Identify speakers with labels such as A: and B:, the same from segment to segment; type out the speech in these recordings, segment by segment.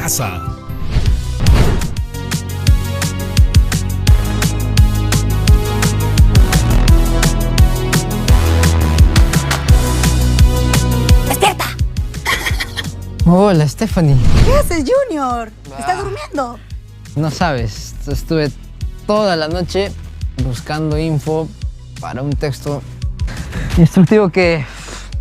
A: casa.
B: ¡Despierta!
C: Hola, Stephanie.
B: ¿Qué haces, Junior? ¿Estás durmiendo?
C: No sabes, estuve toda la noche buscando info para un texto instructivo que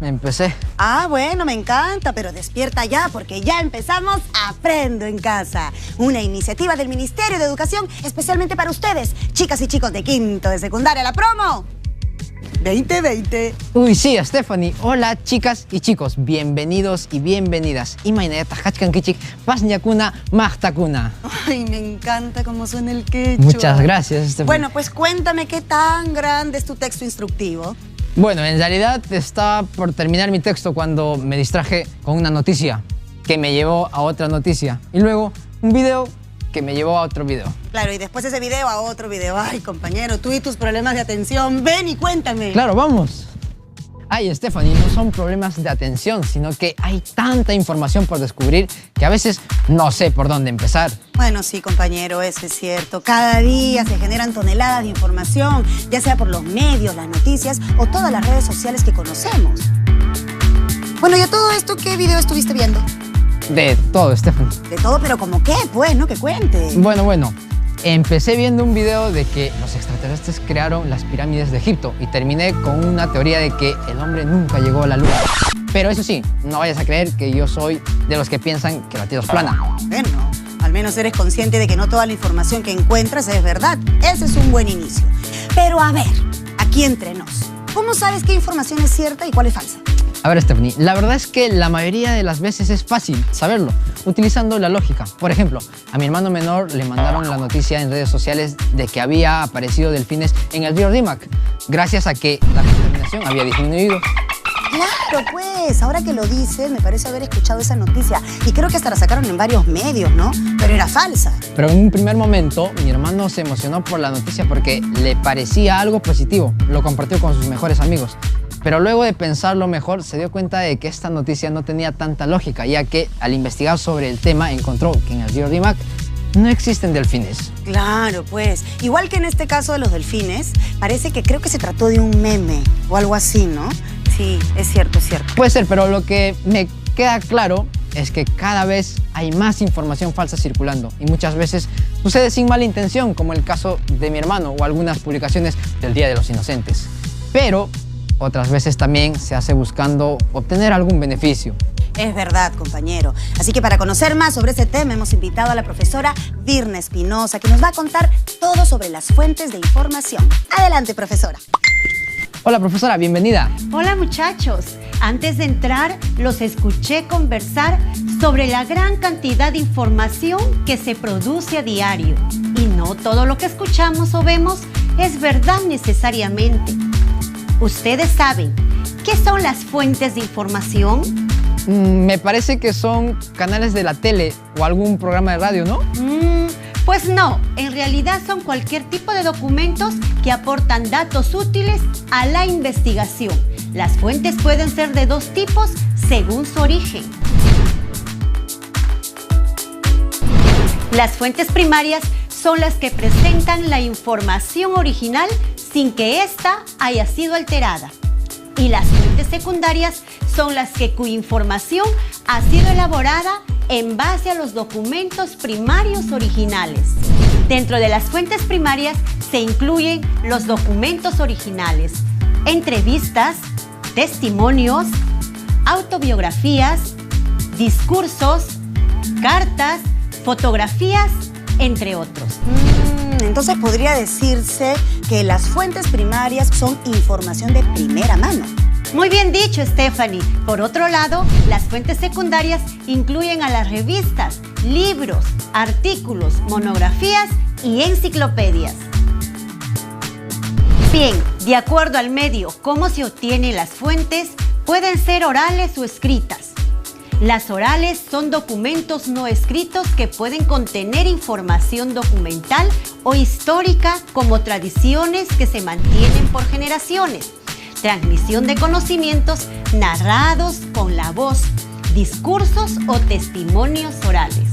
C: empecé.
B: Ah, bueno, me encanta, pero despierta ya porque ya empezamos Aprendo en Casa, una iniciativa del Ministerio de Educación especialmente para ustedes, chicas y chicos de quinto de secundaria, la promo 2020.
C: Uy, sí, Stephanie. Hola, chicas y chicos. Bienvenidos y bienvenidas. Imainayata hachkan kichik, pasñakuna, mahtakuna.
B: Ay, me encanta cómo suena el quechua.
C: Muchas gracias, Stephanie.
B: Bueno, pues cuéntame qué tan grande es tu texto instructivo.
C: Bueno, en realidad estaba por terminar mi texto cuando me distraje con una noticia que me llevó a otra noticia. Y luego un video que me llevó a otro video.
B: Claro, y después ese video a otro video. Ay, compañero, tú y tus problemas de atención. Ven y cuéntame.
C: Claro, vamos. Ay, Stephanie, no son problemas de atención, sino que hay tanta información por descubrir que a veces no sé por dónde empezar.
B: Bueno, sí, compañero, eso es cierto. Cada día se generan toneladas de información, ya sea por los medios, las noticias o todas las redes sociales que conocemos. Bueno, ¿y a todo esto qué video estuviste viendo?
C: De todo, Stephanie.
B: De todo, pero ¿como qué? Pues, ¿no? Que cuente.
C: Bueno. Empecé viendo un video de que los extraterrestres crearon las pirámides de Egipto y terminé con una teoría de que el hombre nunca llegó a la luna. Pero eso sí, no vayas a creer que yo soy de los que piensan que la Tierra es plana.
B: Bueno, al menos eres consciente de que no toda la información que encuentras es verdad. Ese es un buen inicio. Pero a ver, aquí entre nos, ¿cómo sabes qué información es cierta y cuál es falsa?
C: A ver, Stephanie, la verdad es que la mayoría de las veces es fácil saberlo, utilizando la lógica. Por ejemplo, a mi hermano menor le mandaron la noticia en redes sociales de que había aparecido delfines en el río Rímac, gracias a que la contaminación había disminuido.
B: Claro, pues, ahora que lo dices, me parece haber escuchado esa noticia. Y creo que hasta la sacaron en varios medios, ¿no? Pero era falsa.
C: Pero en un primer momento, mi hermano se emocionó por la noticia porque le parecía algo positivo. Lo compartió con sus mejores amigos. Pero luego de pensarlo mejor, se dio cuenta de que esta noticia no tenía tanta lógica, ya que al investigar sobre el tema encontró que en el río Rímac no existen delfines.
B: Claro, pues. Igual que en este caso de los delfines, parece que creo que se trató de un meme o algo así, ¿no? Sí, es cierto, es cierto.
C: Puede ser, pero lo que me queda claro es que cada vez hay más información falsa circulando y muchas veces sucede sin mala intención, como el caso de mi hermano o algunas publicaciones del Día de los Inocentes. Pero otras veces también se hace buscando obtener algún beneficio.
B: Es verdad, compañero. Así que para conocer más sobre ese tema hemos invitado a la profesora Virna Espinosa, que nos va a contar todo sobre las fuentes de información. Adelante, profesora.
C: Hola, profesora, bienvenida.
D: Hola, muchachos. Antes de entrar, los escuché conversar sobre la gran cantidad de información que se produce a diario. Y no todo lo que escuchamos o vemos es verdad necesariamente. ¿Ustedes saben qué son las fuentes de información?
C: Me parece que son canales de la tele o algún programa de radio, ¿no?
D: Pues no, en realidad son cualquier tipo de documentos que aportan datos útiles a la investigación. Las fuentes pueden ser de dos tipos según su origen. Las fuentes primarias son las que presentan la información original sin que ésta haya sido alterada. Y las fuentes secundarias son las cuya información ha sido elaborada en base a los documentos primarios originales. Dentro de las fuentes primarias se incluyen los documentos originales, entrevistas, testimonios, autobiografías, discursos, cartas, fotografías, entre otros.
B: Entonces podría decirse que las fuentes primarias son información de primera mano.
D: Muy bien dicho, Stephanie. Por otro lado, las fuentes secundarias incluyen a las revistas, libros, artículos, monografías y enciclopedias. Bien, de acuerdo al medio, cómo se obtienen las fuentes, pueden ser orales o escritas. Las orales son documentos no escritos que pueden contener información documental o histórica como tradiciones que se mantienen por generaciones, transmisión de conocimientos narrados con la voz, discursos o testimonios orales.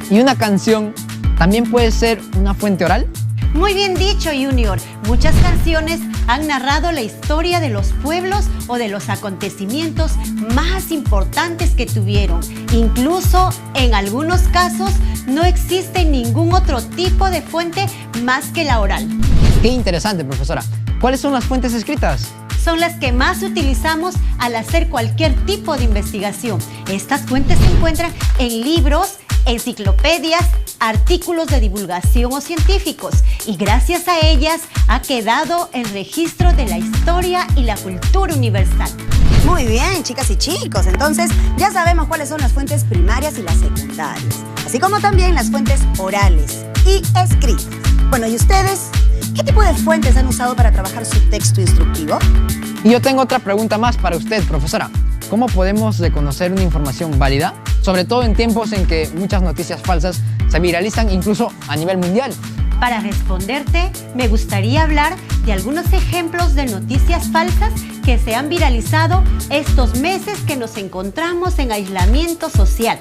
C: ¿Y una canción también puede ser una fuente oral?
D: Muy bien dicho, Junior. Muchas canciones han narrado la historia de los pueblos o de los acontecimientos más importantes que tuvieron. Incluso, en algunos casos, no existe ningún otro tipo de fuente más que la oral.
C: Qué interesante, profesora. ¿Cuáles son las fuentes escritas?
D: Son las que más utilizamos al hacer cualquier tipo de investigación. Estas fuentes se encuentran en libros, enciclopedias, artículos de divulgación o científicos, y gracias a ellas ha quedado el registro de la historia y la cultura universal.
B: Muy bien, chicas y chicos. Entonces, ya sabemos cuáles son las fuentes primarias y las secundarias, así como también las fuentes orales y escritas. Bueno, ¿y ustedes? ¿Qué tipo de fuentes han usado para trabajar su texto instructivo?
C: Y yo tengo otra pregunta más para usted, profesora. ¿Cómo podemos reconocer una información válida? Sobre todo en tiempos en que muchas noticias falsas se viralizan incluso a nivel mundial.
D: Para responderte, me gustaría hablar de algunos ejemplos de noticias falsas que se han viralizado estos meses que nos encontramos en aislamiento social.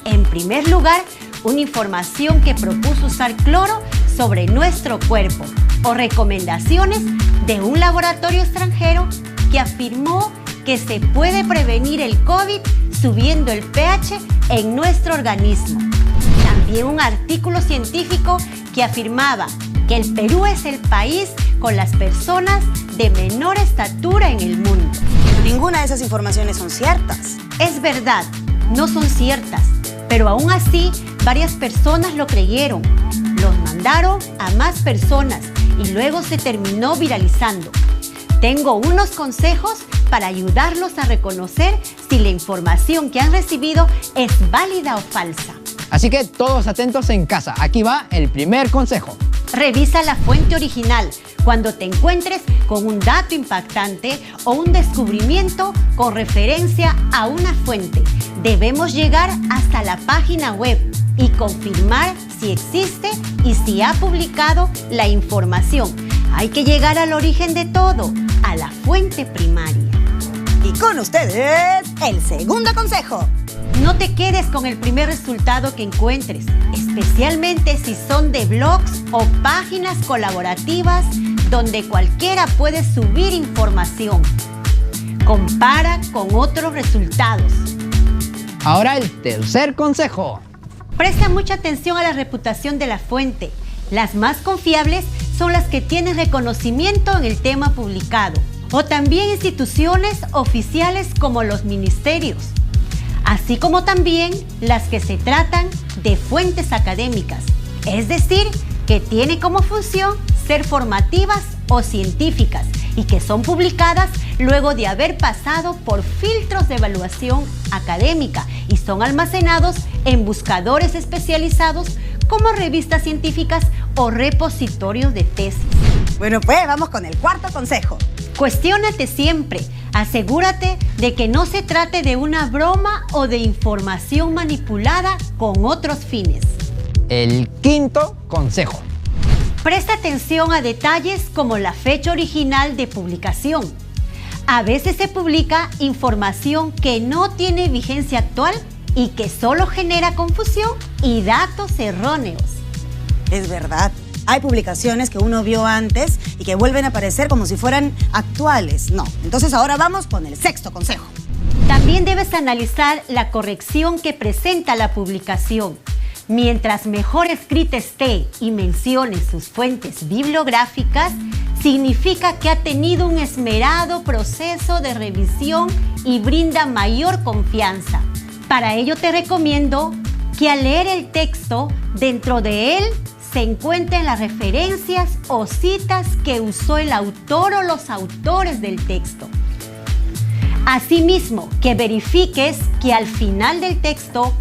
D: En primer lugar, una información que propuso usar cloro sobre nuestro cuerpo, o recomendaciones de un laboratorio extranjero que afirmó que se puede prevenir el COVID subiendo el pH en nuestro organismo. También un artículo científico que afirmaba que el Perú es el país con las personas de menor estatura en el mundo.
B: Ninguna de esas informaciones son ciertas.
D: Es verdad, no son ciertas, pero aún así varias personas lo creyeron. Los mandaron a más personas y luego se terminó viralizando. Tengo unos consejos para ayudarlos a reconocer si la información que han recibido es válida o falsa.
C: Así que todos atentos en casa. Aquí va el primer consejo.
D: Revisa la fuente original cuando te encuentres con un dato impactante o un descubrimiento con referencia a una fuente. Debemos llegar hasta la página web y confirmar si existe y si ha publicado la información. Hay que llegar al origen de todo, a la fuente primaria.
B: Y con ustedes, el segundo consejo.
D: No te quedes con el primer resultado que encuentres, especialmente si son de blogs o páginas colaborativas donde cualquiera puede subir información. Compara con otros resultados.
C: Ahora el tercer consejo.
D: Presta mucha atención a la reputación de la fuente. Las más confiables son las que tienen reconocimiento en el tema publicado, o también instituciones oficiales como los ministerios, así como también las que se tratan de fuentes académicas, es decir, que tiene como función ser formativas o científicas y que son publicadas luego de haber pasado por filtros de evaluación académica y son almacenados en buscadores especializados como revistas científicas o repositorios de tesis.
B: Bueno, pues vamos con el cuarto consejo.
D: Cuestiónate siempre. Asegúrate de que no se trate de una broma o de información manipulada con otros fines.
C: El quinto consejo.
D: Presta atención a detalles como la fecha original de publicación. A veces se publica información que no tiene vigencia actual y que solo genera confusión y datos erróneos.
B: Es verdad. Hay publicaciones que uno vio antes y que vuelven a aparecer como si fueran actuales. No. Entonces ahora vamos con el sexto consejo.
D: También debes analizar la corrección que presenta la publicación. Mientras mejor escrita esté y mencione sus fuentes bibliográficas, significa que ha tenido un esmerado proceso de revisión y brinda mayor confianza. Para ello te recomiendo que al leer el texto, dentro de él se encuentren las referencias o citas que usó el autor o los autores del texto. Asimismo, que verifiques que al final del texto,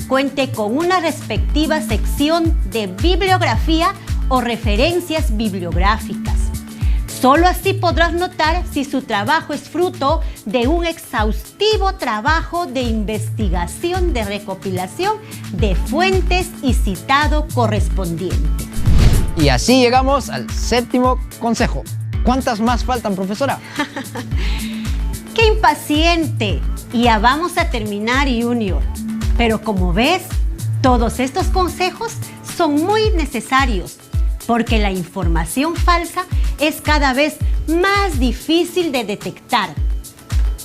D: cuente con una respectiva sección de bibliografía o referencias bibliográficas. Solo así podrás notar si su trabajo es fruto de un exhaustivo trabajo de investigación de recopilación de fuentes y citado correspondiente.
C: Y así llegamos al séptimo consejo. ¿Cuántas más faltan, profesora?
D: ¡Qué impaciente! Y ya vamos a terminar, Junior. Pero como ves, Todos estos consejos son muy necesarios porque la información falsa es cada vez más difícil de detectar.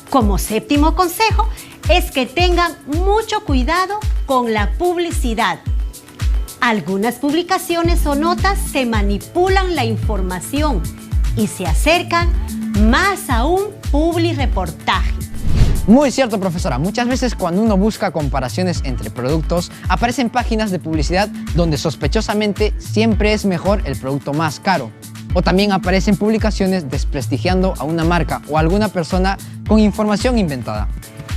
D: Como séptimo consejo es que tengan mucho cuidado con la publicidad. Algunas publicaciones o notas se manipulan la información y se acercan más a un publireportaje.
C: Muy cierto, profesora. Muchas veces cuando uno busca comparaciones entre productos, aparecen páginas de publicidad donde sospechosamente siempre es mejor el producto más caro. O también aparecen publicaciones desprestigiando a una marca o a alguna persona con información inventada.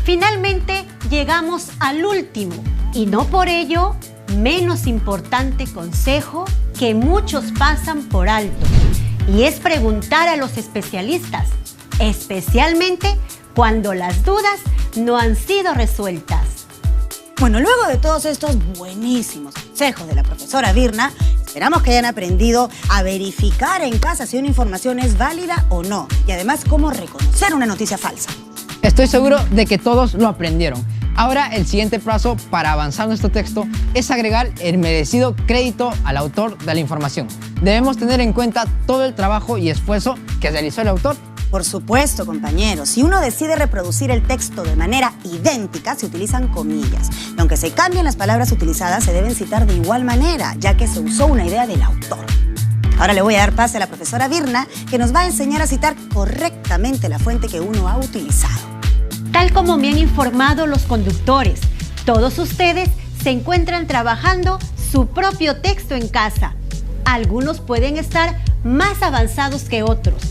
D: Finalmente llegamos al último y no por ello menos importante consejo que muchos pasan por alto, y es preguntar a los especialistas, especialmente cuando las dudas no han sido resueltas.
B: Bueno, luego de todos estos buenísimos consejos de la profesora Virna, esperamos que hayan aprendido a verificar en casa si una información es válida o no, y además cómo reconocer una noticia falsa.
C: Estoy seguro de que todos lo aprendieron. Ahora el siguiente paso para avanzar nuestro texto es agregar el merecido crédito al autor de la información. Debemos tener en cuenta todo el trabajo y esfuerzo que realizó el autor.
B: Por supuesto, compañeros, si uno decide reproducir el texto de manera idéntica, se utilizan comillas. Y aunque se cambien las palabras utilizadas, se deben citar de igual manera, ya que se usó una idea del autor. Ahora le voy a dar pase a la profesora Virna, que nos va a enseñar a citar correctamente la fuente que uno ha utilizado.
D: Tal como me han informado los conductores, todos ustedes se encuentran trabajando su propio texto en casa. Algunos pueden estar más avanzados que otros,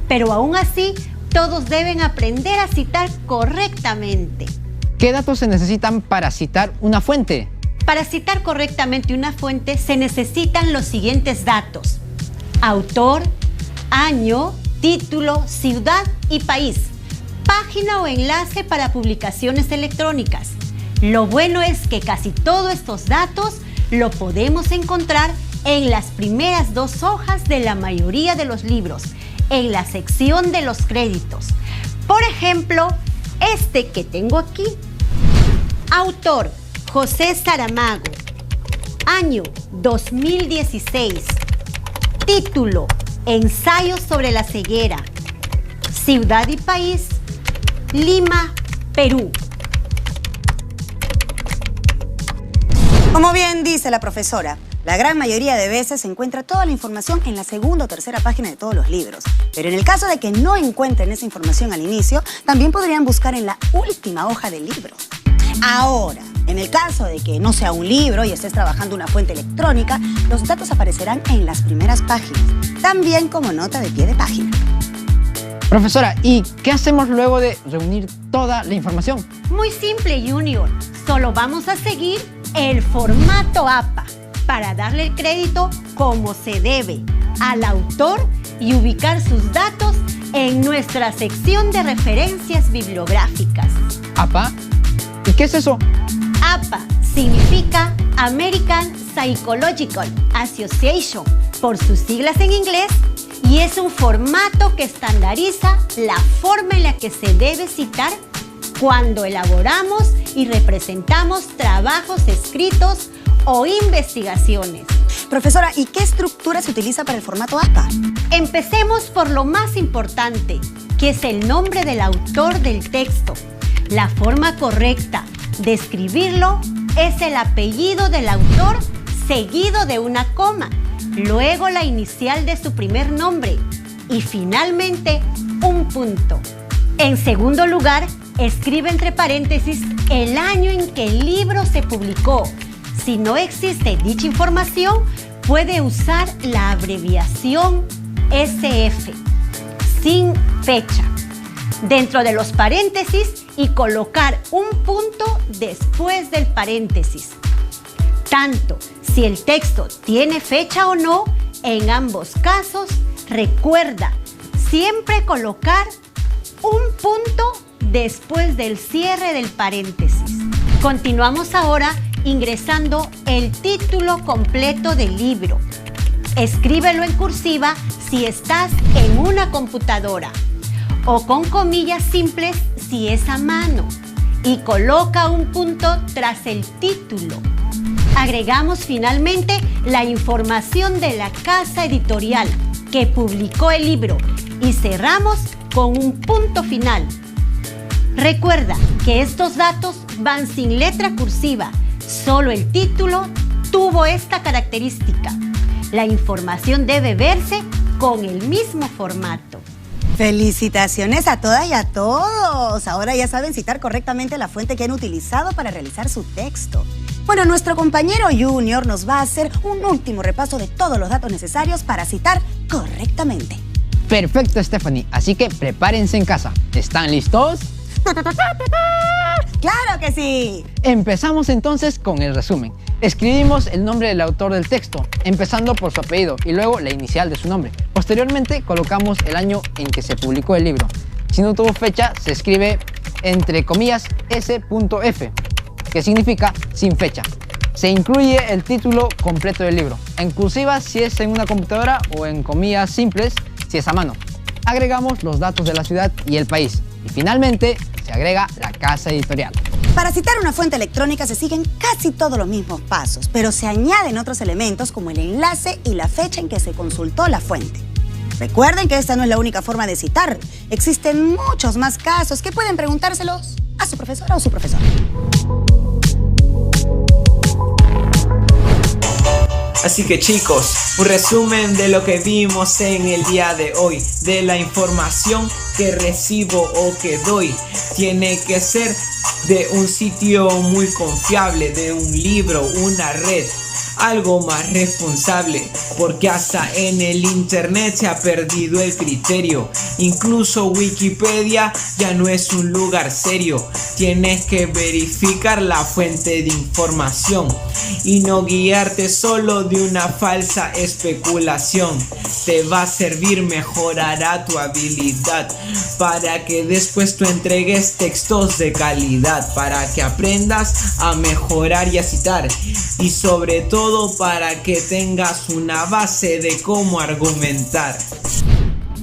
D: pero aún así todos deben aprender a citar correctamente.
C: ¿Qué datos se necesitan para citar una fuente?
D: Para citar correctamente una fuente se necesitan los siguientes datos: autor, año, título, ciudad y país, página o enlace para publicaciones electrónicas. Lo bueno es que casi todos estos datos lo podemos encontrar en las primeras 2 hojas de la mayoría de los libros, en la sección de los créditos. Por ejemplo, este que tengo aquí. Autor, José Saramago. Año, 2016. Título, Ensayos sobre la ceguera. Ciudad y país, Lima, Perú.
B: Como bien dice la profesora, la gran mayoría de veces se encuentra toda la información en la segunda o tercera página de todos los libros. Pero en el caso de que no encuentren esa información al inicio, también podrían buscar en la última hoja del libro. Ahora, en el caso de que no sea un libro y estés trabajando una fuente electrónica, los datos aparecerán en las primeras páginas, también como nota de pie de página.
C: Profesora, ¿y qué hacemos luego de reunir toda la información?
D: Muy simple, Junior. Solo vamos a seguir el formato APA para darle el crédito como se debe al autor y ubicar sus datos en nuestra sección de referencias bibliográficas.
C: ¿APA? ¿Y qué es eso?
D: APA significa American Psychological Association, por sus siglas en inglés, y es un formato que estandariza la forma en la que se debe citar cuando elaboramos y representamos trabajos escritos o investigaciones.
B: Profesora, ¿y qué estructura se utiliza para el formato APA?
D: Empecemos por lo más importante, que es el nombre del autor del texto. La forma correcta de escribirlo es el apellido del autor seguido de una coma, luego la inicial de su primer nombre y finalmente un punto. En segundo lugar, escribe entre paréntesis el año en que el libro se publicó. Si no existe dicha información, puede usar la abreviación SF, sin fecha, dentro de los paréntesis y colocar un punto después del paréntesis. Tanto si el texto tiene fecha o no, en ambos casos, recuerda siempre colocar un punto después del cierre del paréntesis. Continuamos ahora ingresando el título completo del libro. Escríbelo en cursiva si estás en una computadora o con comillas simples si es a mano y coloca un punto tras el título. Agregamos finalmente la información de la casa editorial que publicó el libro y cerramos con un punto final. Recuerda que estos datos van sin letra cursiva, solo el título tuvo esta característica. La información debe verse con el mismo formato.
B: Felicitaciones a todas y a todos. Ahora ya saben citar correctamente la fuente que han utilizado para realizar su texto. Bueno, nuestro compañero Junior nos va a hacer un último repaso de todos los datos necesarios para citar correctamente.
C: Perfecto, Stephanie. Así que prepárense en casa. ¿Están listos?
B: ¡Claro que sí!
C: Empezamos entonces con el resumen. Escribimos el nombre del autor del texto, empezando por su apellido y luego la inicial de su nombre. Posteriormente colocamos el año en que se publicó el libro. Si no tuvo fecha, se escribe entre comillas S.F, que significa sin fecha. Se incluye el título completo del libro, en cursiva si es en una computadora o en comillas simples si es a mano. Agregamos los datos de la ciudad y el país. Y finalmente se agrega la casa editorial.
B: Para citar una fuente electrónica se siguen casi todos los mismos pasos, pero se añaden otros elementos como el enlace y la fecha en que se consultó la fuente. Recuerden que esta no es la única forma de citar. Existen muchos más casos que pueden preguntárselos a su profesora o su profesor.
A: Así que chicos, un resumen de lo que vimos en el día de hoy, de la información que recibo o que doy, tiene que ser de un sitio muy confiable, de un libro, una red, algo más responsable, porque hasta en el internet se ha perdido el criterio. Incluso Wikipedia ya no es un lugar serio. Tienes que verificar la fuente de información y no guiarte solo de una falsa especulación. Te va a servir, mejorará tu habilidad para que después tú entregues textos de calidad, para que aprendas a mejorar y a citar, y sobre todo para que tengas una base de cómo argumentar.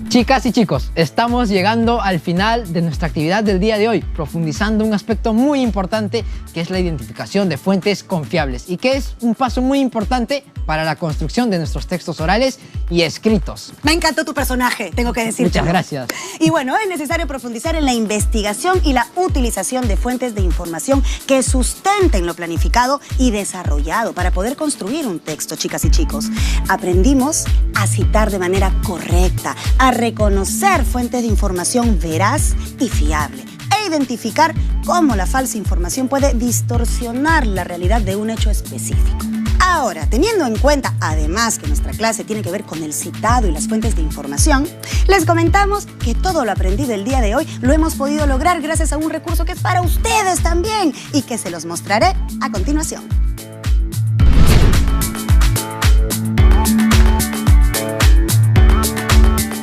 C: Chicas y chicos, estamos llegando al final de nuestra actividad del día de hoy, profundizando un aspecto muy importante que es la identificación de fuentes confiables y que es un paso muy importante para la construcción de nuestros textos orales y escritos.
B: Me encantó tu personaje, tengo que decirte.
C: Muchas gracias.
B: Y bueno, es necesario profundizar en la investigación y la utilización de fuentes de información que sustenten lo planificado y desarrollado para poder construir un texto, chicas y chicos. Aprendimos a citar de manera correcta, a reconocer fuentes de información veraz y fiable e identificar cómo la falsa información puede distorsionar la realidad de un hecho específico. Ahora, teniendo en cuenta además que nuestra clase tiene que ver con el citado y las fuentes de información, les comentamos que todo lo aprendido el día de hoy lo hemos podido lograr gracias a un recurso que es para ustedes también y que se los mostraré a continuación.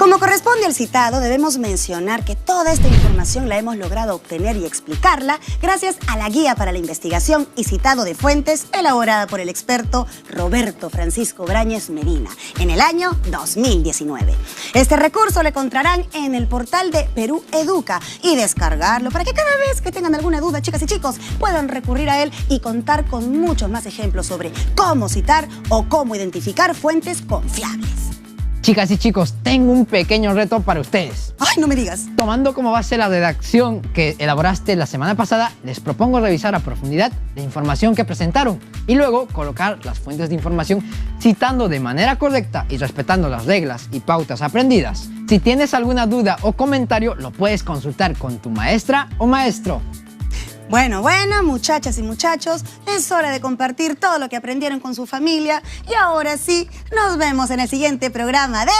B: Como corresponde al citado, debemos mencionar que toda esta información la hemos logrado obtener y explicarla gracias a la guía para la investigación y citado de fuentes elaborada por el experto Roberto Francisco Brañez Medina en el año 2019. Este recurso lo encontrarán en el portal de Perú Educa y descargarlo para que cada vez que tengan alguna duda, chicas y chicos, puedan recurrir a él y contar con muchos más ejemplos sobre cómo citar o cómo identificar fuentes confiables.
C: Chicas y chicos, tengo un pequeño reto para ustedes.
B: ¡Ay, no me digas!
C: Tomando como base la redacción que elaboraste la semana pasada, les propongo revisar a profundidad la información que presentaron y luego colocar las fuentes de información citando de manera correcta y respetando las reglas y pautas aprendidas. Si tienes alguna duda o comentario, lo puedes consultar con tu maestra o maestro.
B: Bueno, muchachas y muchachos, es hora de compartir todo lo que aprendieron con su familia y ahora sí, nos vemos en el siguiente programa de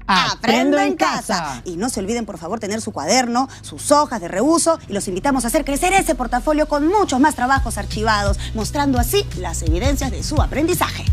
C: Aprendo en Casa.
B: Y no se olviden, por favor, tener su cuaderno, sus hojas de reuso y los invitamos a hacer crecer ese portafolio con muchos más trabajos archivados, mostrando así las evidencias de su aprendizaje.